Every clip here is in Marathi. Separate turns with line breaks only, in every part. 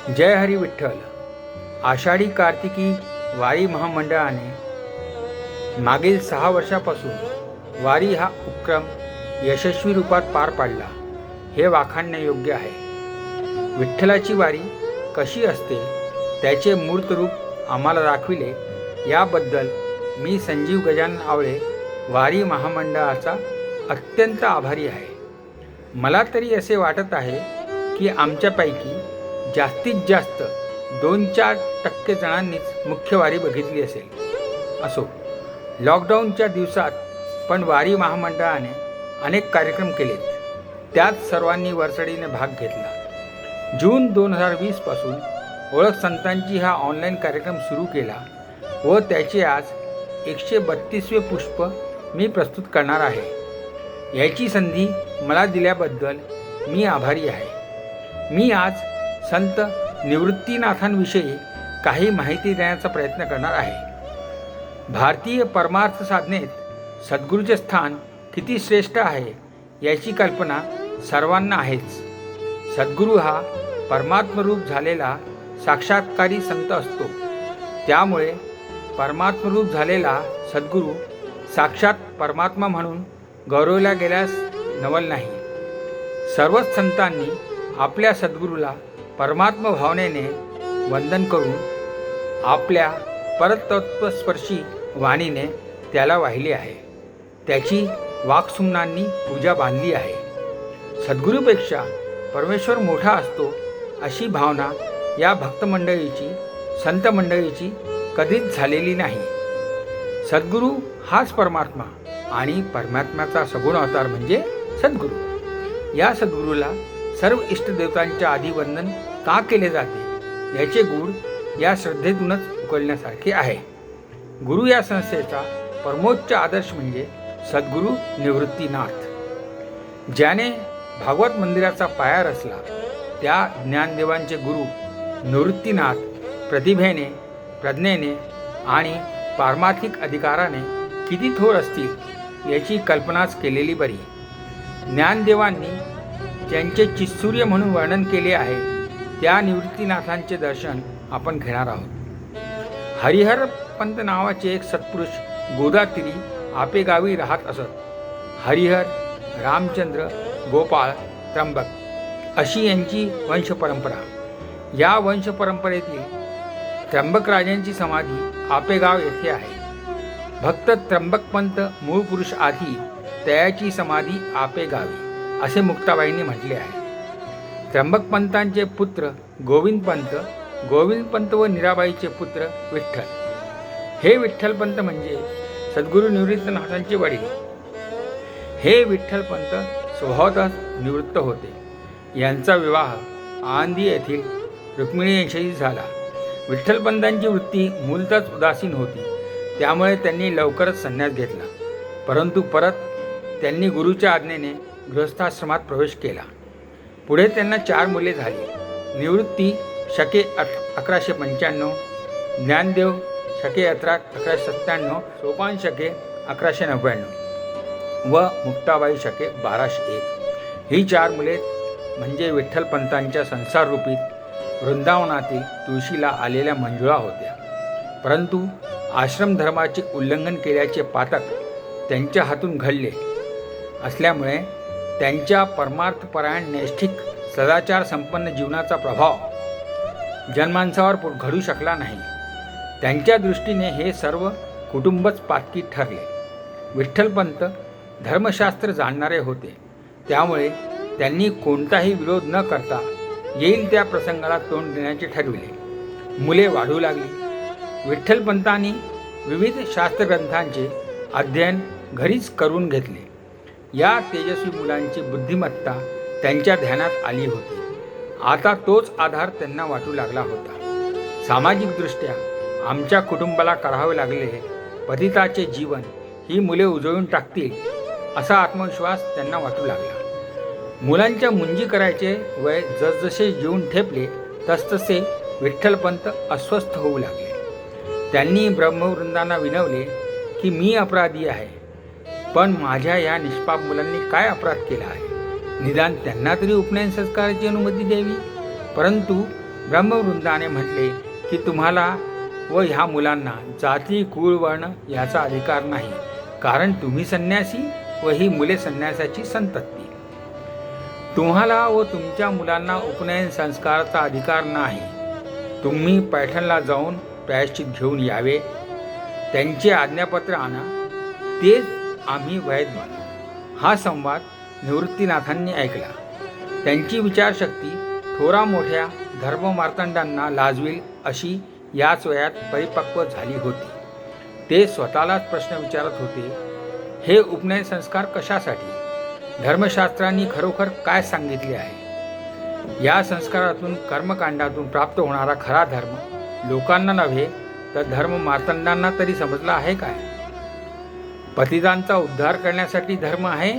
जय हरी विठ्ठल. आषाढी कार्तिकी वारी महामंडळाने मागील 6 वर्षापासून वारी हा उपक्रम यशस्वी रूपात पार पाडला हे वाखाणण्यायोग्य आहे. विठ्ठलाची वारी कशी असते त्याचे मूर्त रूप आम्हाला दाखविले याबद्दल मी संजीव गजानन आवळे वारी महामंडळाचा अत्यंत आभारी आहे. मला तरी असे वाटत आहे की आमच्यापैकी जास्तीत जास्त 2-4% जणांनीच मुख्य वारी बघितली असेल. असो, लॉकडाऊनच्या दिवसात पण वारी महामंडळाने अनेक कार्यक्रम केलेत. त्यात सर्वांनी वरचढीने भाग घेतला. जून 2020 पासून ओळख संतांची हा ऑनलाईन कार्यक्रम सुरू केला व त्याचे आज 132वे पुष्प मी प्रस्तुत करणार आहे. याची संधी मला दिल्याबद्दल मी आभारी आहे. मी आज संत निवृत्तीनाथांविषयी काही माहिती देण्याचा प्रयत्न करणार आहे. भारतीय परमार्थ साधनेत सद्गुरूचे स्थान किती श्रेष्ठ आहे याची कल्पना सर्वांना आहेच. सद्गुरू हा परमात्मरूप झालेला साक्षात्कारी संत असतो. त्यामुळे परमात्मरूप झालेला सद्गुरू साक्षात परमात्मा म्हणून गौरवला गेल्यास नवल नाही. सर्वच संतांनी आपल्या सद्गुरूला परमात्म भावनेने वंदन करून आपल्या परतत्वस्पर्शी वाणीने त्याला वाहिले आहे. त्याची वाक्सुमनांनी पूजा बांधली आहे. सद्गुरूपेक्षा परमेश्वर मोठा असतो अशी भावना या भक्तमंडळीची संत मंडळीची कधीच झालेली नाही. सद्गुरू हाच परमात्मा आणि परमात्म्याचा सगुण अवतार म्हणजे सद्गुरू. या सद्गुरूला सर्व इष्टदेवतांच्या आधी वंदन का केले जाते याचे गूढ या श्रद्धेतूनच उकळण्यासारखे आहे. गुरु या संस्थेचा परमोच्च आदर्श म्हणजे सद्गुरू निवृत्तीनाथ. ज्याने भागवत मंदिराचा पाया रचला त्या ज्ञानदेवांचे गुरु निवृत्तीनाथ प्रतिभेने, प्रज्ञेने आणि पारमार्थिक अधिकाराने किती थोर असतील याची कल्पनाच केलेली बरी. ज्ञानदेवांनी ज्यांचे चित्सूर्य म्हणून वर्णन केले आहे त्या निवृत्तीनाथांचे दर्शन आपण घेणार आहोत. हरिहर पंत नावाचे एक सत्पुरुष गोदातीरी आपेगावी राहत असत. हरिहर, रामचंद्र, गोपाळ, त्र्यंबक अशी यांची वंशपरंपरा. या वंशपरंपरेतील त्र्यंबकराजांची समाधी आपेगाव येथे आहे. भक्त त्र्यंबकपंत मूळ पुरुष आधी त्याची समाधी आपेगावी असे मुक्ताबाईंनी म्हटले आहे. त्र्यंबकपंतांचे पुत्र गोविंदपंत, गोविंदपंत व मीराबाईचे पुत्र विठ्ठल. हे विठ्ठलपंत म्हणजे सद्गुरू निवृत्तीनाथांचे वडील. हे विठ्ठलपंत स्वभावतःच निवृत्त होते. यांचा विवाह आळंदी येथील रुक्मिणी यांच्याशी झाला. विठ्ठलपंतांची वृत्ती मूलतःच उदासीन होती. त्यामुळे त्यांनी लवकरच संन्यास घेतला. परंतु परत त्यांनी गुरुच्या आज्ञेने गृहस्थाश्रमात प्रवेश केला. पुढे त्यांना 4 मुले झाली. निवृत्ती शके 1195, ज्ञानदेव शके 1197, सोपान शके 1199 व मुक्ताबाई शके 1201. ही 4 मुले म्हणजे विठ्ठलपंतांच्या संसाररूपीत वृंदावनातील तुळशीला आलेल्या मंजुळा होत्या. परंतु आश्रमधर्माचे उल्लंघन केल्याचे पातक त्यांच्या हातून घडले असल्यामुळे त्यांच्या परमार्थपरायण नैष्ठिक सदाचार संपन्न जीवनाचा प्रभाव जनमानसावर घडू शकला नाही. त्यांच्या दृष्टीने हे सर्व कुटुंबच पातकी ठरले. विठ्ठलपंत धर्मशास्त्र जाणणारे होते. त्यामुळे त्यांनी कोणताही विरोध न करता येईल त्या प्रसंगाला तोंड देण्याचे ठरविले. मुले वाढू लागली. विठ्ठलपंतांनी विविध शास्त्रग्रंथांचे अध्ययन घरीच करून घेतले. या तेजस्वी मुलांची बुद्धिमत्ता त्यांच्या ध्यानात आली होती. आता तोच आधार त्यांना वाटू लागला होता. सामाजिकदृष्ट्या आमच्या कुटुंबाला करावे लागलेले पतिताचे जीवन ही मुले उजळून टाकतील असा आत्मविश्वास त्यांना वाटू लागला. मुलांच्या मुंजी करायचे वय जसजसे जीवन ठेपले तसतसे विठ्ठलपंत अस्वस्थ होऊ लागले. त्यांनी ब्रह्मवृंदांना विनवले की मी अपराधी आहे, पण माझ्या या निष्पाप मुलांनी काय अपराध केला आहे? निदान त्यांना तरी उपनयन संस्काराची अनुमती द्यावी. परंतु ब्रह्मवृंदाने म्हटले की तुम्हाला व ह्या मुलांना जाती कुळ वर्ण याचा अधिकार नाही, कारण तुम्ही संन्यासी व ही मुले संन्यासाची संतती. तुम्हाला व तुमच्या मुलांना उपनयन संस्काराचा अधिकार नाही. तुम्ही पैठणला जाऊन प्रायश्चित घेऊन यावे, त्यांचे आज्ञापत्र आणा, तेच आम्ही वैध मानू. हा संवाद निवृत्तीनाथांनी ऐकला. त्यांची विचारशक्ती थोरा मोठ्या धर्ममार्तंडांना लाजवेल अशी याच वयात परिपक्व झाली होती. ते स्वतःलाच प्रश्न विचारत होते, हे उपनयन संस्कार कशासाठी? धर्मशास्त्रांनी खरोखर काय सांगितले आहे? या संस्कारातून कर्मकांडातून प्राप्त होणारा खरा धर्म लोकांना नव्हे तर धर्ममार्तंडांना तरी समजला आहे काय? पतितांचा उद्धार करण्यासाठी धर्म आहे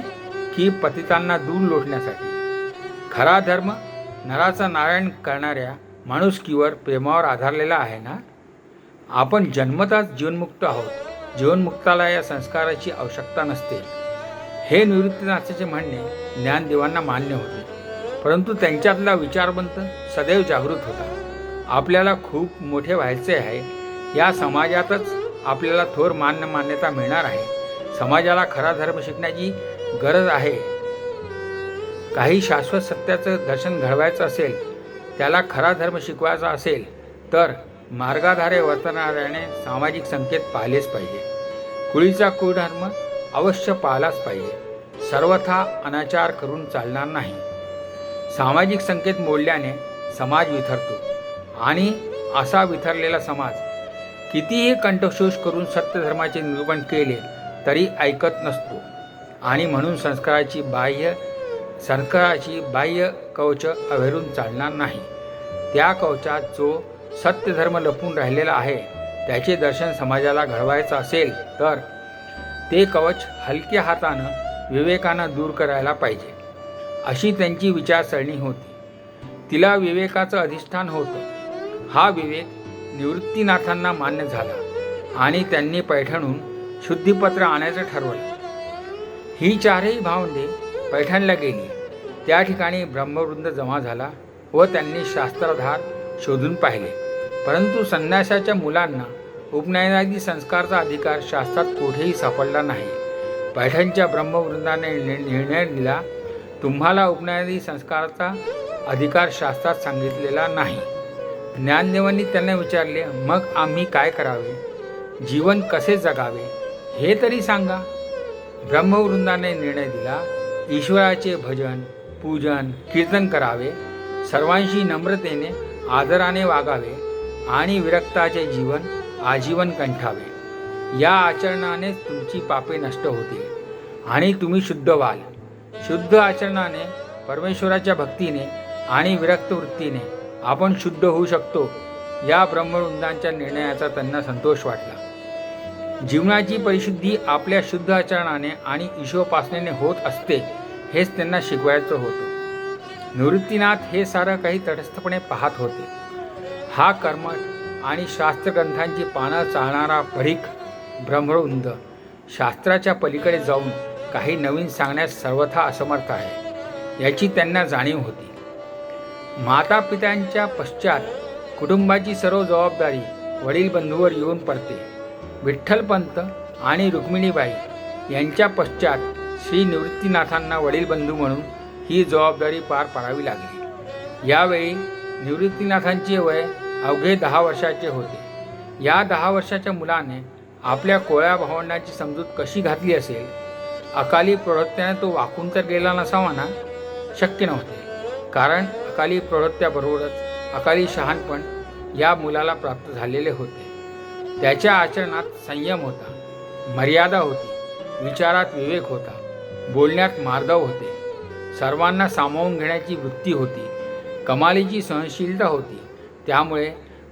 की पतितांना दूर लोटण्यासाठी? खरा धर्म नराचा नारायण करणाऱ्या माणुसकीवर प्रेमावर आधारलेला आहे ना? आपण जन्मताच जीवनमुक्त आहोत. जीवनमुक्ताला या संस्काराची आवश्यकता नसते. हे निवृत्तीनाथाचे म्हणणे ज्ञानदेवांना मान्य होते, परंतु त्यांच्यातला विचारवंत सदैव जागृत होता. आपल्याला खूप मोठे व्हायचे आहे. या समाजातच आपल्याला थोर मान्यता मिळणार आहे. समाजाला खरा धर्म शिकण्याची गरज आहे. काही शाश्वत सत्याचं दर्शन घडवायचं असेल, त्याला खरा धर्म शिकवायचा असेल तर मार्गाधारे वर्तणाऱ्याने सामाजिक संकेत पाहिलेच पाहिजे. कुळीचा कुळधर्म अवश्य पाळलाच पाहिजे. सर्वथा अनाचार करून चालणार नाही. सामाजिक संकेत मोडल्याने समाज विथरतो आणि असा विथरलेला समाज कितीही कंठशोष करून सत्यधर्माचे निरूपण केले तरी ऐकत नसतो. आणि म्हणून संस्काराची बाह्य कवच अभेरून चालणार नाही. त्या कवचात जो सत्यधर्म लपून राहिलेला आहे त्याचे दर्शन समाजाला घडवायचं असेल तर ते कवच हलक्या हातानं विवेकानं दूर करायला पाहिजे, अशी त्यांची विचारसरणी होती. तिला विवेकाचं अधिष्ठान होतं. हा विवेक निवृत्तीनाथांना मान्य झाला आणि त्यांनी पैठणहून शुद्धीपत्र आणायचं ठरवलं. ही चारही भावंडे पैठणला गेली. त्या ठिकाणी ब्रह्मवृंद जमा झाला व त्यांनी शास्त्राधार शोधून पाहिले, परंतु संन्यासाच्या मुलांना उपनयनादी संस्कारचा अधिकार शास्त्रात कुठेही सापडला नाही. पैठणच्या ब्रह्मवृंदाने निर्णय दिला, तुम्हाला उपनयनादी संस्काराचा अधिकार शास्त्रात सांगितलेला नाही. ज्ञानदेवांनी त्यांना विचारले, मग आम्ही काय करावे? जीवन कसे जगावे हे तरी सांगा. ब्रह्मवृंदाने निर्णय दिला, ईश्वराचे भजन पूजन कीर्तन करावे, सर्वांशी नम्रतेने आदराने वागावे आणि विरक्ताचे जीवन आजीवन कंठावे. या आचरणाने तुमची पापे नष्ट होतील आणि तुम्ही शुद्ध व्हाल. शुद्ध आचरणाने, परमेश्वराच्या भक्तीने आणि विरक्त वृत्तीने आपण शुद्ध होऊ शकतो. या ब्रह्मवृंदांच्या निर्णयाचा त्यांना संतोष वाटला. जीवनाची परिशुद्धी आपल्या शुद्ध आचरणाने आणि ईशोपासनेने होत असते, हेच त्यांना शिकवायचं होतं. निवृत्तीनाथ हे सारं काही तटस्थपणे पाहत होते. हा कर्मठ आणि शास्त्रग्रंथांची पानं चालणारा परीख ब्रह्मवृंद शास्त्राच्या पलीकडे जाऊन काही नवीन सांगण्यास सर्वथा असमर्थ आहे, याची त्यांना जाणीव होती. मातापित्यांच्या पश्चात कुटुंबाची सर्व जबाबदारी वडील बंधूवर येऊन पडते. विठ्ठलपंत आणि रुक्मिणीबाई यांच्या पश्चात श्री निवृत्तीनाथांना वडील बंधू म्हणून ही जबाबदारी पार पाडावी लागली. यावेळी निवृत्तीनाथांचे वय अवघे 10 वर्षाचे होते. या 10 वर्षाच्या मुलाने आपल्या कोळ्या भावंडांची समजूत कशी घातली असेल? अकाली प्रौढत्याने तो वाकून तर गेला नसावा ना? शक्य नव्हते, कारण अकाली प्रौढत्याबरोबरच अकाली शहाणपण या मुलाला प्राप्त झालेले होते. त्याच्या आचरणात संयम होता, मर्यादा होती, विचारात विवेक होता, बोलण्यात मार्दव होते, सर्वांना सामावून घेण्याची वृत्ती होती, कमालीची सहनशीलता होती. त्यामुळे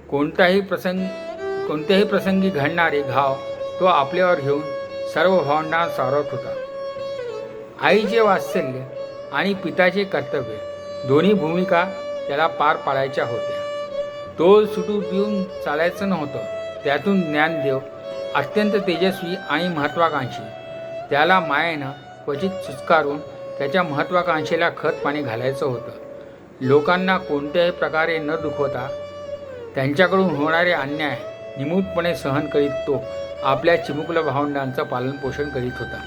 कोणत्याही प्रसंगी घडणारे घाव तो आपल्यावर घेऊन सर्व भावंडांना सावरत होता. आईचे वात्सल्य आणि पिताचे कर्तव्य दोन्ही भूमिका त्याला पार पाडायच्या होत्या. तोल सुटू पिऊन चालायचं नव्हतं. त्यातून ज्ञानदेव अत्यंत तेजस्वी आणि महत्त्वाकांक्षी. त्याला मायेनं क्वचित सुस्कारून त्याच्या महत्त्वाकांक्षेला खत पाणी घालायचं होतं. लोकांना कोणत्याही प्रकारे न दुखवता त्यांच्याकडून होणारे अन्याय निमूटपणे सहन करीत तो आपल्या चिमुकल्या भावंडांचं पालनपोषण करीत होता.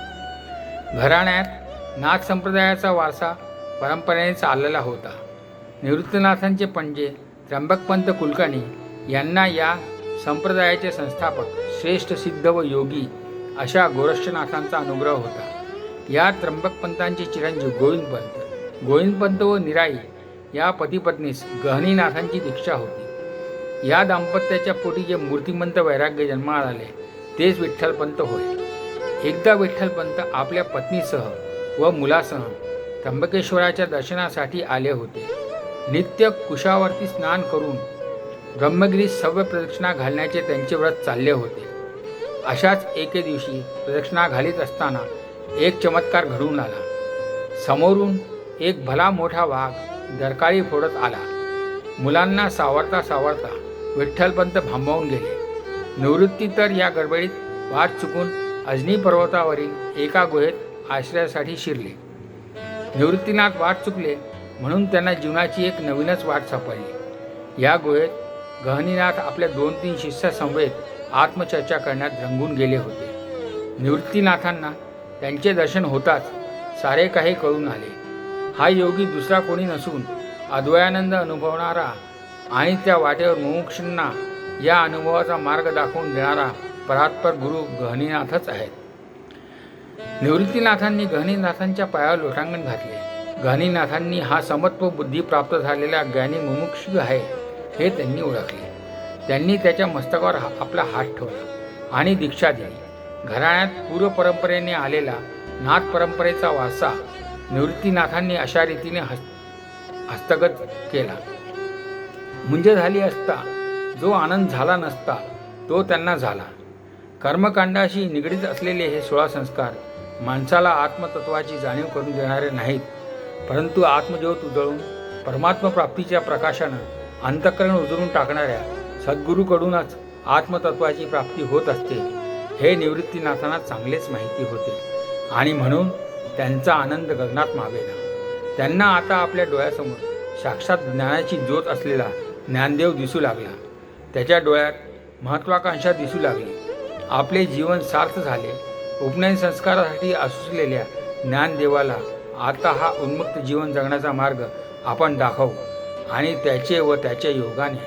घराण्यात नाथ संप्रदायाचा वारसा परंपरेने चाललेला होता. निवृत्तीनाथांचे पणजे त्र्यंबकपंत कुलकर्णी यांना या संप्रदायाचे संस्थापक, श्रेष्ठ सिद्ध व योगी अशा गोरक्षनाथांचा अनुग्रह होता. या त्र्यंबकपंतांचे चिरंजीव गोविंदपंत व निराई या पतिपत्नीस गहनीनाथांची दीक्षा होती. या दाम्पत्याच्या पोटी जे मूर्तिमंत वैराग्य जन्माला आले तेच विठ्ठलपंत होय. एकदा विठ्ठलपंत आपल्या पत्नीसह व मुलासह त्र्यंबकेश्वराच्या दर्शनासाठी आले होते. नित्य कुशावरती स्नान करून ब्रह्मगिरीत सव्य प्रदक्षिणा घालण्याचे त्यांचे व्रत चालले होते. अशाच एके दिवशी प्रदक्षिणा घालीत असताना एक चमत्कार घडून आला. समोरून एक भला मोठा वाघ डरकाळी फोडत आला. मुलांना सावरता सावरता विठ्ठलपंत भांबावून गेले. निवृत्ती तर या गडबडीत वाट चुकून अजनी पर्वतावरील एका गुहेत आश्रयासाठी शिरले. निवृत्तीनाथ वाट चुकले म्हणून त्यांना जीवनाची एक नवीनच वाट सापडली. या गुहेत गहनीनाथ आपल्या 2-3 शिष्यासमवेत आत्मचर्चा करण्यात रंगून गेले होते. निवृत्तीनाथांना त्यांचे दर्शन होताच सारे काही कळून आले. हा योगी दुसरा कोणी नसून अद्वयानंद अनुभवणारा आणि त्या वाटेवर मुमुक्षूंना या अनुभवाचा मार्ग दाखवून देणारा परात्पर गुरु गहनीनाथच आहेत. निवृत्तीनाथांनी गहनीनाथांच्या पायावर लोटांगण घातले. गहनीनाथांनी हा समत्व बुद्धी प्राप्त झालेला ज्ञानी मुमुक्षू आहे हे त्यांनी ओळखले. त्यांनी त्याच्या मस्तकावर आपला हात ठेवला आणि दीक्षा दिली. घराण्यात पूर्व परंपरेने आलेला नाथ परंपरेचा वारसा निवृत्तीनाथांनी अशा रीतीने हस्तगत केला. मुंज झाली असता जो आनंद झाला नसता तो त्यांना झाला. कर्मकांडाशी निगडीत असलेले हे 16 संस्कार माणसाला आत्मतत्वाची जाणीव करून देणारे नाहीत, परंतु आत्मज्योत उजळून परमात्मप्राप्तीच्या प्रकाशानं अंतःकरण उजळून टाकणाऱ्या सद्गुरूकडूनच आत्मतत्वाची प्राप्ती होत असते हे निवृत्तीनाथांना चांगलेच माहिती होते आणि म्हणून त्यांचा आनंद गगनात मावेना. त्यांना आता आपल्या डोळ्यासमोर साक्षात ज्ञानाची ज्योत असलेला ज्ञानदेव दिसू लागला. त्याच्या डोळ्यात महत्त्वाकांक्षा दिसू लागली. आपले जीवन सार्थ झाले. उपनयन संस्कारासाठी असलेल्या ज्ञानदेवाला आता हा उन्मुक्त जीवन जगण्याचा मार्ग आपण दाखवू आणि त्याचे व त्याच्या योगाने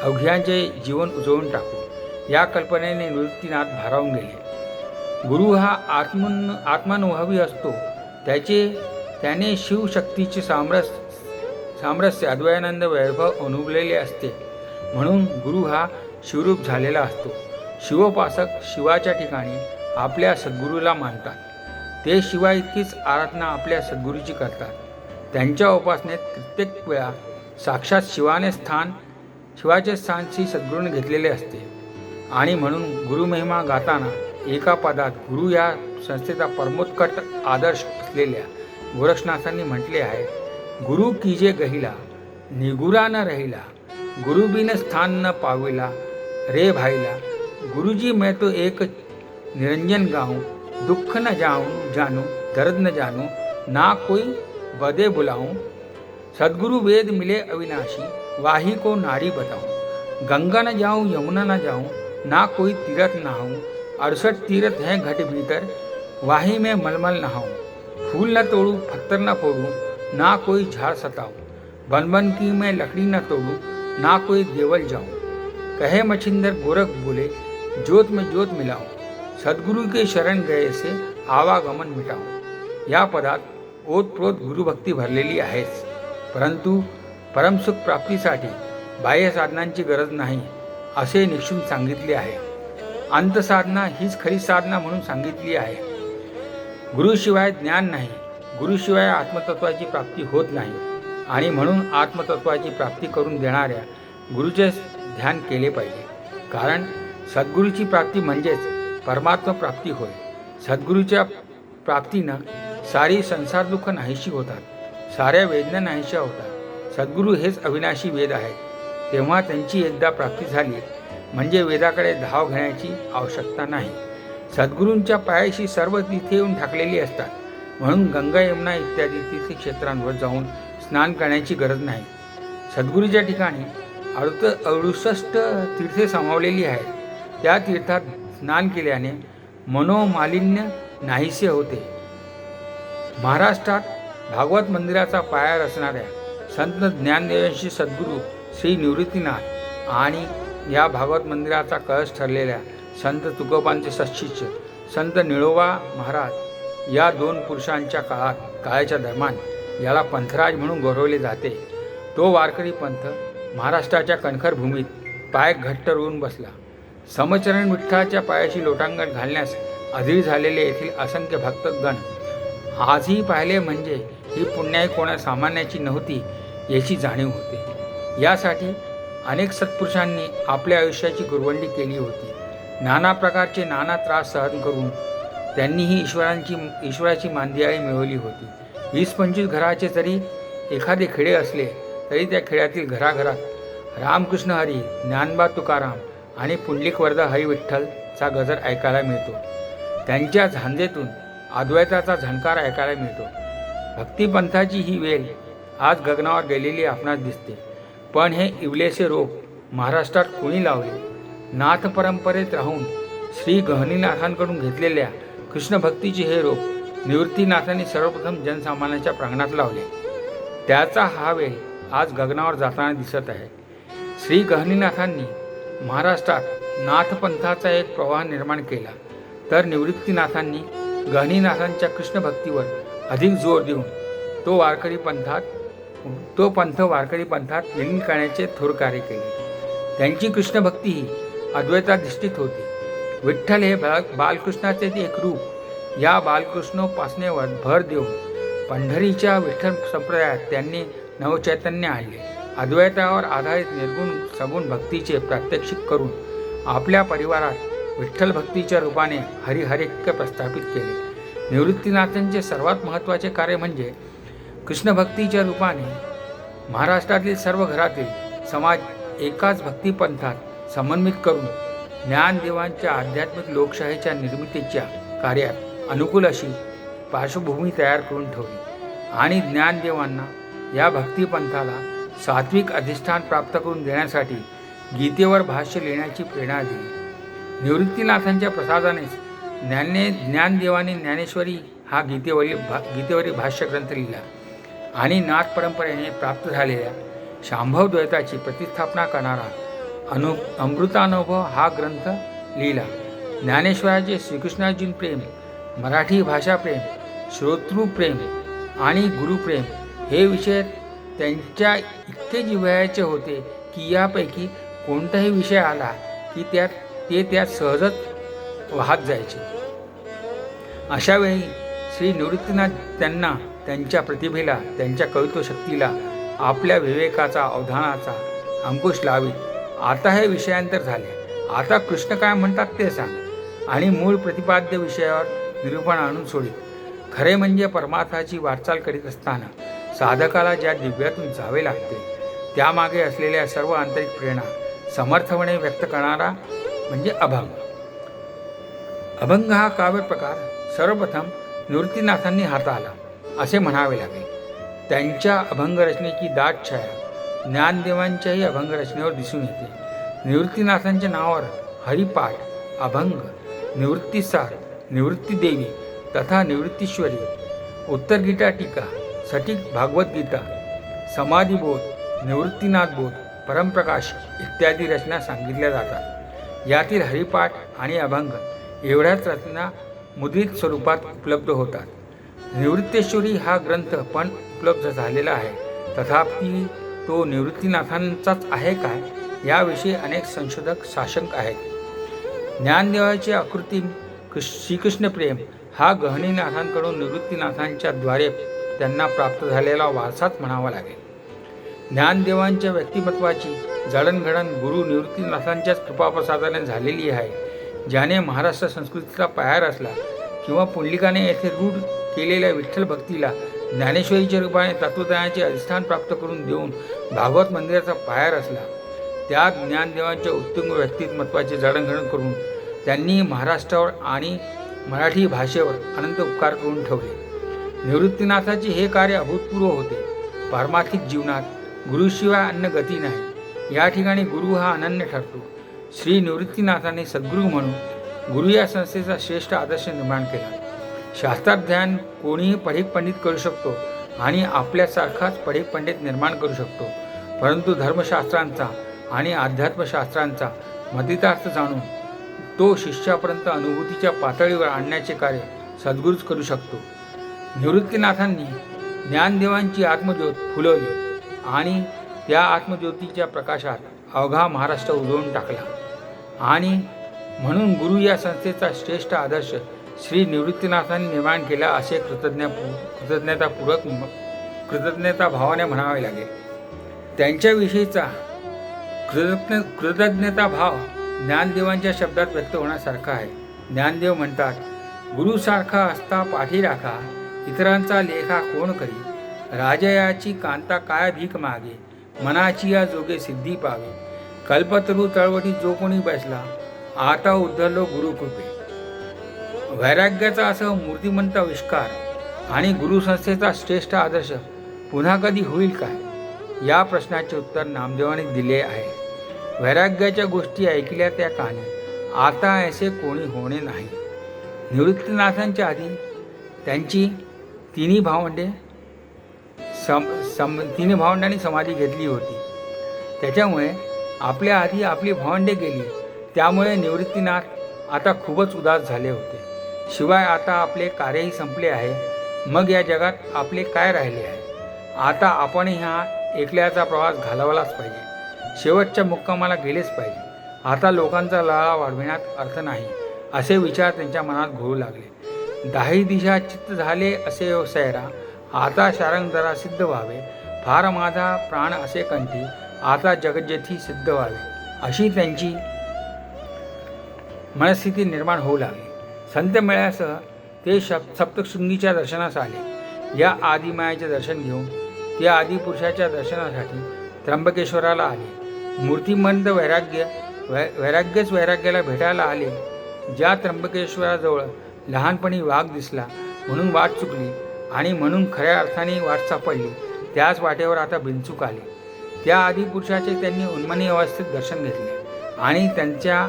अवघ्यांचे जीवन उजळून टाकू. या कल्पनेने निवृत्तीनाथ भारावून गेले. गुरु हा आत्मानुभवी असतो. त्याने शिवशक्तीचे सामरस्य अद्वयानंद वैभव अनुभवलेले असते. म्हणून गुरु हा शिवरूप झालेला असतो. शिवोपासक शिवाच्या ठिकाणी आपल्या सद्गुरूला मानतात. ते शिवा इतकीच आराधना आपल्या सद्गुरूची करतात. त्यांच्या उपासनेत प्रत्येक वेळा साक्षात शिवाचे स्थान श्री सद्गुरूने घेतलेले असते आणि म्हणून गुरुमहिमा गाताना एका पदात गुरु या संस्थेचा परमोत्कट आदर्श असलेल्या गोरक्षनाथांनी म्हटले आहे, गुरु कीजे गहिला निगुरा न रहिला, गुरु बिन स्थान न पाविला रे भाईला, गुरुजी मैं तो एक निरंजन गाऊं, दुख न जानू दर्द न जानू, ना कोई बदे बुलाऊं, सद्गुरु वेद मिले अविनाशी, वाही को नारी बताऊं, गंगा न जाऊं यमुना न जाऊं, ना कोई तीरथ नहाऊं, 68 तीर्थ हैं घट भीतर, वाही में मलमल नहाऊं, फूल न तोड़ू पत्थर न फोड़ू, ना कोई झाड़ सताऊं, बन की मैं लकड़ी न तोड़ू, ना कोई देवल जाऊं, कहे मछिंदर गोरख बोले, ज्योत में ज्योत मिलाऊं, सद्गुरु के शरण गए से आवागमन मिटाऊं. या पदात ओतप्रोत गुरुभक्ती भरलेली आहेच, परंतु परमसुख प्राप्तीसाठी बाह्य साधनांची गरज नाही असे निश्चित सांगितले आहे. अंतसाधना हीच खरी साधना म्हणून सांगितली आहे. गुरुशिवाय ज्ञान नाही, गुरुशिवाय आत्मतत्वाची प्राप्ती होत नाही आणि म्हणून आत्मतत्वाची प्राप्ती करून देणाऱ्या गुरुचे ध्यान केले पाहिजे. कारण सद्गुरूची प्राप्ती म्हणजेच परमात्मा प्राप्ती होय. सद्गुरूच्या प्राप्तीनं सारी संसार दुःख नाहीशी होतात, साऱ्या वेदना नाहीशा होतात. सद्गुरू हेच अविनाशी वेद आहेत. तेव्हा त्यांची एकदा प्राप्ती झाली म्हणजे वेदाकडे धाव घेण्याची आवश्यकता नाही. सद्गुरूंच्या पायाशी सर्व तीर्थे येऊन ठाकलेली असतात. म्हणून गंगा यमुना इत्यादी तीर्थक्षेत्रांवर जाऊन स्नान करण्याची गरज नाही. सद्गुरूच्या ठिकाणी 68 तीर्थे समावलेली आहेत. त्या तीर्थात स्नान केल्याने मनोमालिन्य नाहीसे होते. महाराष्ट्रात भागवत मंदिराचा पाया रचणाऱ्या संत ज्ञानदेवांशी सद्गुरू श्री निवृत्तीनाथ आणि या भागवत मंदिराचा कळस ठरलेल्या संत तुकोबांचे सत्शिष्य संत निळोबा महाराज या 2 पुरुषांच्या काळाच्या दरम्यान याला पंथराज म्हणून गौरवले जाते. तो वारकरी पंथ महाराष्ट्राच्या कणखर भूमीत पाय घट्ट रोवून बसला. समचरण विठ्ठलाच्या पायाशी लोटांगण घालण्यास अधीर झालेले येथील असंख्य भक्तगण आजही पाहिले म्हणजे ही पुण्याई कोणा सामान्याची नव्हती याची जाणीव होते. यासाठी अनेक सत्पुरुषांनी आपल्या आयुष्याची गुरवंडी केली होती. नाना प्रकारचे नाना त्रास सहन करून त्यांनी ही ईश्वराची मांदियाळी मिळवली होती. 20-25 घराचे जरी एखादे खेडे असले तरी त्या खेड्यातील घराघरात रामकृष्ण हरी, ज्ञानबा तुकाराम आणि पुंडलिक वरदा हरी विठ्ठलचा गजर ऐकायला मिळतो. त्यांच्या झांजेतून अद्वैताचा झणकार ऐकायला मिळतो. भक्तिपंथाची ही वेल आज गगनावर गेलेली आपणास दिसते. पण हे इवलेसे रोप महाराष्ट्रात कोणी लावले? नाथ परंपरेत राहून श्री गहनीनाथांकडून घेतलेल्या कृष्णभक्तीचे हे रोप निवृत्तीनाथांनी सर्वप्रथम जनसामान्याच्या प्रांगणात लावले. त्याचा हा वेल आज गगनावर जाताना दिसत आहे. श्री गहनीनाथांनी महाराष्ट्रात नाथपंथाचा एक प्रवाह निर्माण केला, तर निवृत्तीनाथांनी गहनीनाथांच्या कृष्णभक्तीवर अधिक जोर देऊन तो पंथ वारकरी पंथात विलीन करण्याचे थोर कार्य केले. त्यांची कृष्णभक्ती ही अद्वैताधिष्ठित होती. विठ्ठल हे बालकृष्णाचे एक रूप. या बालकृष्णोपासनेवर भर देऊन पंढरीच्या विठ्ठल संप्रदायात त्यांनी नवचैतन्य आणले. अद्वैतावर आधारित निर्गुण सगुण भक्तीचे प्रात्यक्षिक करून आपल्या परिवारात विठ्ठल भक्तीच्या रूपाने हरिहरेक्य प्रस्थापित केले. निवृत्तीनाथांचे सर्वात महत्त्वाचे कार्य म्हणजे कृष्णभक्तीच्या रूपाने महाराष्ट्रातील सर्व घरातील समाज एकाच भक्तिपंथात समन्वित करून ज्ञानदेवांच्या आध्यात्मिक लोकशाहीच्या निर्मितीच्या कार्यात अनुकूल अशी पार्श्वभूमी तयार करून ठेवली आणि ज्ञानदेवांना या भक्तिपंथाला सात्विक अधिष्ठान प्राप्त करून देण्यासाठी गीतेवर भाष्य लिहिण्याची प्रेरणा दिली. निवृत्तीनाथांच्या प्रसादानेच ज्ञानदेवाने ज्ञानेश्वरी हा गीतेवरील भाष्य ग्रंथ लिहिला आणि नाथ परंपरेने प्राप्त झालेल्या शांभव द्वैताची प्रतिस्थापना करणारा अमृतानुभव हा ग्रंथ लिहिला. ज्ञानेश्वराचे श्रीकृष्णार्जुन प्रेम, मराठी भाषा प्रेम, श्रोतृप्रेम आणि गुरुप्रेम हे विषय त्यांच्या इतके जिव्हाळ्याचे होते की यापैकी कोणताही विषय आला की त्यात सहजच वाहत जायचे. अशावेळी श्री निवृत्तीनाथ त्यांना त्यांच्या प्रतिभेला, त्यांच्या कवित्वशक्तीला, आपल्या विवेकाचा, अवधानाचा अंकुश लावीत आता हे विषयांतर झाले. आता कृष्ण काय म्हणतात ते सांग आणि मूळ प्रतिपाद्य विषयावर निरूपण आणून सोडित. खरे म्हणजे परमार्थाची वाटचाल करीत असताना साधकाला ज्या दिव्यातून जावे लागते त्यामागे असलेल्या सर्व आंतरिक प्रेरणा समर्थपणे व्यक्त करणारा म्हणजे अभंग. अभंग हा काव्य प्रकार सर्वप्रथम निवृत्तीनाथांनी हाताळला असे म्हणावे लागेल. त्यांच्या अभंग रचनेची दाट छाया ज्ञानदेवांच्याही अभंग रचनेवर दिसून येते. निवृत्तीनाथांच्या नावावर हरिपाठ, अभंग, निवृत्तीसार, निवृत्तीदेवी तथा निवृत्तीश्वरी, उत्तर गीता टीका, सटीक भागवत गीता, समाधिबोध, निवृत्तीनाथबोध, परमप्रकाश इत्यादी रचना सांगितल्या जातात. यातील हरिपाठ आणि अभंग एवढ्याच रचना मुद्रित स्वरूपात उपलब्ध होतात. निवृत्तेश्वरी हा ग्रंथ पण उपलब्ध झालेला आहे. तथापि तो निवृत्तीनाथांचाच आहे काय याविषयी अनेक संशोधक साशंक आहेत. ज्ञानदेवाचे अकृत्रिम श्रीकृष्ण प्रेम हा गहनीनाथांकडून निवृत्तीनाथांच्या द्वारे त्यांना प्राप्त झालेला वारसाच म्हणावा लागेल. ज्ञानदेवांच्या व्यक्तिमत्वाची जडणघडण गुरु निवृत्तीनाथांच्याच कृपाप्रसादाने झालेली आहे. ज्याने महाराष्ट्र संस्कृतीचा पाया रचला किंवा पुंडलिकाने येथे रूढ केलेल्या विठ्ठल भक्तीला ज्ञानेश्वरीच्या रूपाने तत्वज्ञानाचे अधिष्ठान प्राप्त करून देऊन भागवत मंदिराचा पाया रचला, त्या ज्ञानदेवांच्या उत्तुंग व्यक्तिमत्वाचे जडणघडण करून त्यांनी महाराष्ट्रावर आणि मराठी भाषेवर अनंत उपकार करून ठेवले. निवृत्तीनाथाचे हे कार्य अभूतपूर्व होते. पारमार्थिक जीवनात गुरुशिवाय अन्न गती नाही. या ठिकाणी गुरु हा अनन्य ठरतो. श्री निवृत्तीनाथांनी सद्गुरू म्हणून गुरु या संस्थेचा श्रेष्ठ आदर्श निर्माण केला. शास्त्राध्ययन कोणीही पढीक पंडित करू शकतो आणि आपल्यासारखाच पढीक पंडित निर्माण करू शकतो, परंतु धर्मशास्त्रांचा आणि अध्यात्मशास्त्रांचा मतितार्थ जाणून तो शिष्यापर्यंत अनुभूतीच्या पातळीवर आणण्याचे कार्य सद्गुरूच करू शकतो. निवृत्तीनाथांनी ज्ञानदेवांची आत्मज्योत फुलवली आणि त्या आत्मज्योतीच्या प्रकाशात अवघा महाराष्ट्र उजळून टाकला. आणि म्हणून गुरु या संस्थेचा श्रेष्ठ आदर्श श्री निवृत्तीनाथांनी निर्माण केला असे कृतज्ञता भावाने म्हणावे लागेल. त्यांच्याविषयीचा कृतज्ञता भाव ज्ञानदेवांच्या शब्दात व्यक्त होण्यासारखा आहे. ज्ञानदेव म्हणतात, गुरुसारखा असता पाठी राखा, इतरांचा लेखा कोण करी. राजयाची कांता काय भीक मागे, मनाची या जोगे सिद्धी पावे. कल्पतरू चळवटीत जो कोणी बसला, आता उद्धरलो गुरुकृपे. वैराग्याचा असं मूर्तिमंत आविष्कार आणि गुरुसंस्थेचा श्रेष्ठ आदर्श पुन्हा कधी होईल काय, या प्रश्नाचे उत्तर नामदेवांनी दिले आहे. वैराग्याच्या गोष्टी ऐकल्या त्या कानी, आता असे कोणी होणे नाही. निवृत्तीनाथांच्या आधी त्यांची तिन्ही भावंडांनी समाधी घेतली होती. त्याच्यामुळे आपल्या आधी आपली भावंडे गेली. त्यामुळे निवृत्तीनाथ आता खूपच उदास झाले होते. शिवाय आता आपले कार्यही संपले आहे. मग या जगात आपले काय राहिले आहे. आता आपण ह्या एकल्याचा प्रवास घालवलाच पाहिजे. शेवटच्या मुक्कामाला गेलेच पाहिजे. आता लोकांचा लळा वाढविण्यात अर्थ नाही, असे विचार त्यांच्या मनात घोळू लागले. दाही दिशा चित्त झाले असे सैरा, आता शारंगधरा सिद्ध व्हावे. फार माझा प्राण असे कंठी, आता जगज्जेठी सिद्ध व्हावे. अशी त्यांची मनस्थिती निर्माण होऊ लागली. संत मेळ्यासह ते सप्तशृंगीच्या दर्शनास आले. या आदिमायाचे दर्शन घेऊन ते आदिपुरुषाच्या दर्शनासाठी त्र्यंबकेश्वराला आले. मूर्तिमंत वैराग्यच वैराग्याला भेटायला आले. ज्या त्र्यंबकेश्वराजवळ लहानपणी वाघ दिसला म्हणून वाट चुकली आणि म्हणून खऱ्या अर्थाने वाट सापडली, त्याच वाटेवर आता बिनचूक आले. त्या आदिपुरुषाचे त्यांनी उन्मनी अवस्थेत दर्शन घेतले आणि त्यांच्या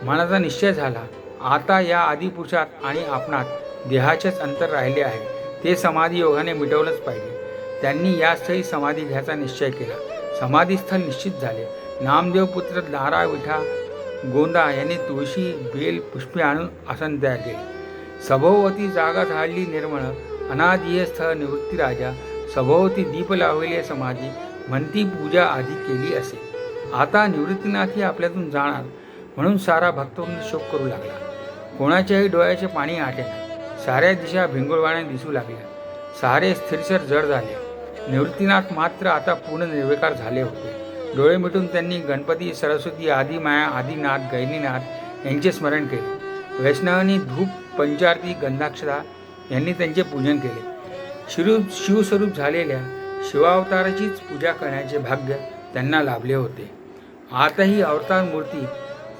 मनाचा निश्चय झाला, आता या आदिपुरुषात आणि आपणात देहाचेच अंतर राहिले आहे, ते समाधी योगाने मिटवलंच पाहिजे. त्यांनी या स्थळी समाधी घ्यायचा निश्चय केला. समाधीस्थळ निश्चित झाले. नामदेव पुत्र नारा विठा गोंदा यांनी तुळशी बेल पुष्पे आणून आसन तयार केले. सभोवती जागा झाडली निर्मळ, अनादिय स्थळ निवृत्ती राजा. सभोवती दीप लावलेली समाधी, म्हणती पूजा आधी केली असे. आता निवृत्तीनाथही आपल्यातून जाणार म्हणून सारा भक्तवृंद शोक करू लागला. कोणाच्याही डोळ्याचे पाणी आटेना. साऱ्या दिशा भिंगुळवाणे दिसू लागल्या. सारे स्थिरसर जड झाले. निवृत्तीनाथ मात्र आता पूर्ण निर्विकार झाले होते. डोळे मिटून त्यांनी गणपती, सरस्वती, आदिमाया, आदिनाथ, गैनीनाथ यांचे स्मरण केले. वैष्णवांनी धूप, पंचारती, गंधाक्षरा यांनी त्यांचे पूजन केले. शिवस्वरूप झालेल्या शिवावताराचीच पूजा करण्याचे भाग्य त्यांना लाभले होते. आता ही अवतार मूर्ती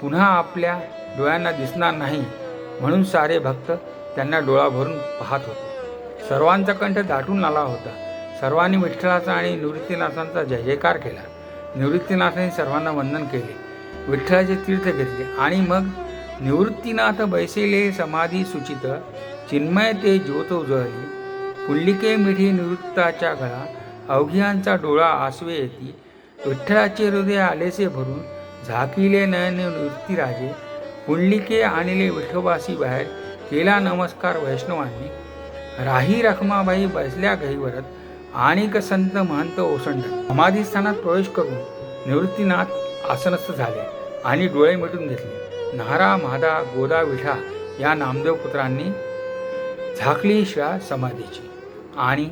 पुन्हा आपल्या डोळ्यांना दिसणार नाही म्हणून सारे भक्त त्यांना डोळा भरून पाहत होते. सर्वांचा कंठ दाटून आला होता. सर्वांनी विठ्ठलाचा आणि निवृत्तीनाथांचा जय जयकार केला. निवृत्तीनाथांनी सर्वांना वंदन केले, विठ्ठलाचे तीर्थ घेतले आणि मग निवृत्तीनाथ बैसेले समाधी सुचित, चिन्मय ते ज्योत उजळली. पुंडलिके मिठी निवृत्ताच्या गळा, अवघियांचा डोळा आसवे येती. विठ्ठलाचे हृदय आलेसे भरून, झाकिले नयन निवृत्ती राजे. पुंडलिके आणले विठोबासी बाहेर, केला नमस्कार वैष्णवांनी. राही रखमाबाई बसल्या गहीवरत, आणिक संत महंत ओसंड. समाधीस्थानात प्रवेश करून निवृत्तीनाथ आसनस्थ झाले आणि डोळे मिटून घेतले. नारा, म्हादा, गोदा, विठा या नामदेव पुत्रांनी झाकली शिळा समाधीची आणि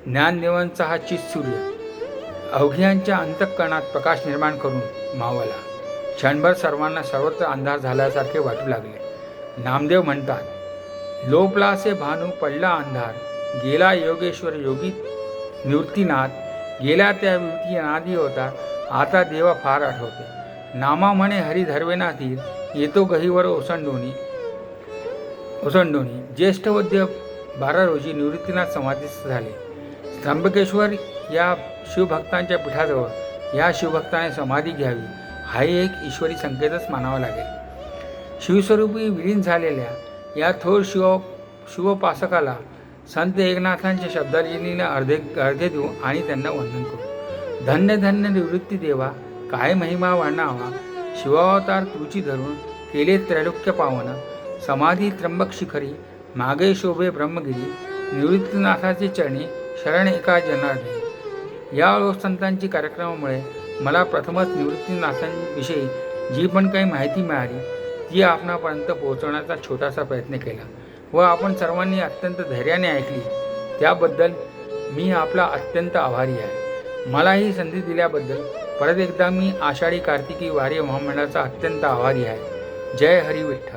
ज्ञानदेवांचा हा चित्सूर्य अवघियांच्या अंतःकरणात प्रकाश निर्माण करून मावला. क्षणभर सर्वांना सर्वत्र अंधार झाल्यासारखे वाटू लागले. नामदेव म्हणतात, लोपलासे भानू पडला अंधार, गेला योगेश्वर योगी निवृत्तीनाथ. गेला त्या विवती अनादी होता, आता देवा फार आठवते. नामा म्हणे हरी धरवेना धीर, येतो गहीवर ओसंडोनी. ज्येष्ठ वद्य 12 रोजी निवृत्तीनाथ समाधीस्थ झाले. त्र्यंबकेश्वर या शिवभक्तांच्या पीठाजवळ या शिवभक्ताने समाधी घ्यावी हाही एक ईश्वरी संकेतच मानावा लागेल. शिवस्वरूपी विलीन झालेल्या या थोर शिवोपासकाला संत एकनाथांच्या शब्दार्जनीने अर्धे देऊ आणि त्यांना वंदन करू. धन्य धन्य निवृत्ती देवा, काय महिमा वर्णावा, शिवावतार तुची धरून केले त्रैलोक्य पावन, समाधी त्र्यंबक शिखरी मागे शोभे ब्रह्मगिरी, निवृत्तीनाथाचे चरणी शरण एका जनार्दनी. या संतांची कार्यक्रमामुळे मला प्रथमच निवृत्तीनाथांविषयी जी पण काही माहिती मिळाली ती आपणापर्यंत पोहोचवण्याचा छोटासा प्रयत्न केला व आपण सर्वांनी अत्यंत धैर्याने ऐकली त्याबद्दल मी आपला अत्यंत आभारी आहे. मला ही संधी दिल्याबद्दल परत एकदा मी आषाढी कार्तिकी वारी महामंडळाचा अत्यंत आभारी आहे. जय हरी विठ्ठल.